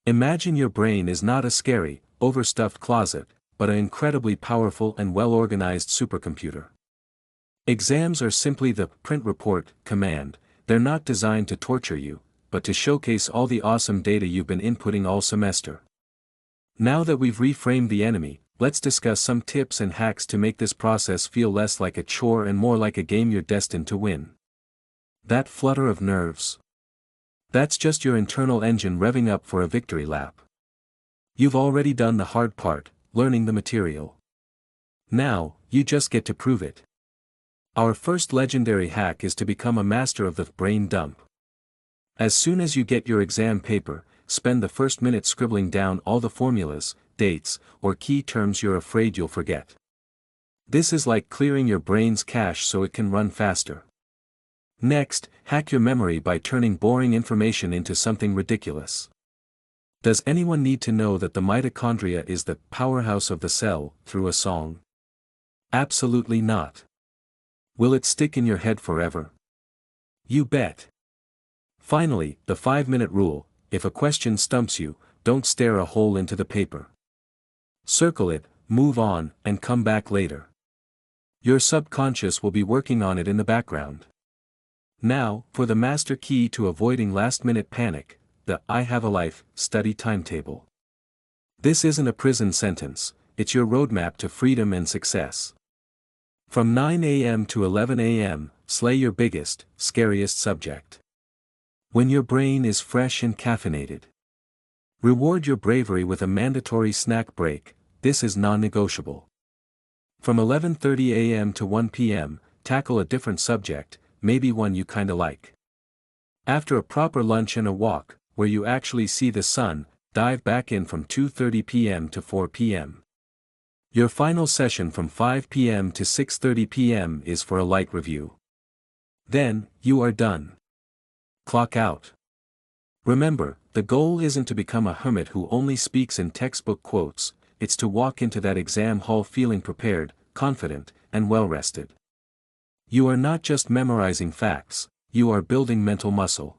Imagine your brain is not a scary, overstuffed closet, but an incredibly powerful and well-organized supercomputer. Exams are simply the print report command. They're not designed to torture you, but to showcase all the awesome data you've been inputting all semester. Now that we've reframed the enemy, let's discuss some tips and hacks to make this process feel less like a chore and more like a game you're destined to win. That flutter of nerves. That's just your internal engine revving up for a victory lap. You've already done the hard part, learning the material. Now, you just get to prove it. Our first legendary hack is to become a master of the brain dump. As soon as you get your exam paper, spend the first minute scribbling down all the formulas, dates, or key terms you're afraid you'll forget. This is like clearing your brain's cache so it can run faster. Next, hack your memory by turning boring information into something ridiculous. Does anyone need to know that the mitochondria is the powerhouse of the cell through a song? Absolutely not. Will it stick in your head forever? You bet. Finally, the 5-minute rule: if a question stumps you, don't stare a hole into the paper. Circle it, move on, and come back later. Your subconscious will be working on it in the background. Now, for the master key to avoiding last-minute panic, the I Have a Life study timetable. This isn't a prison sentence, it's your roadmap to freedom and success. From 9 a.m. to 11 a.m., slay your biggest, scariest subject. When your brain is fresh and caffeinated. Reward your bravery with a mandatory snack break. This is non-negotiable. From 11:30 a.m. to 1 p.m., tackle a different subject, maybe one you kinda like. After a proper lunch and a walk, where you actually see the sun, dive back in from 2:30 p.m. to 4 p.m. Your final session from 5 p.m. to 6:30 p.m. is for a light review. Then, you are done. Clock out. Remember, the goal isn't to become a hermit who only speaks in textbook quotes, it's to walk into that exam hall feeling prepared, confident, and well-rested. You are not just memorizing facts, you are building mental muscle.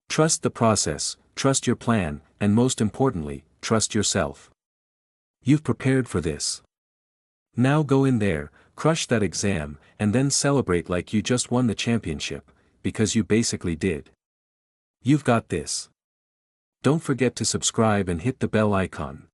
Trust the process, trust your plan, and most importantly, trust yourself. You've prepared for this. Now go in there, crush that exam, and then celebrate like you just won the championship, because you basically did. You've got this. Don't forget to subscribe and hit the bell icon.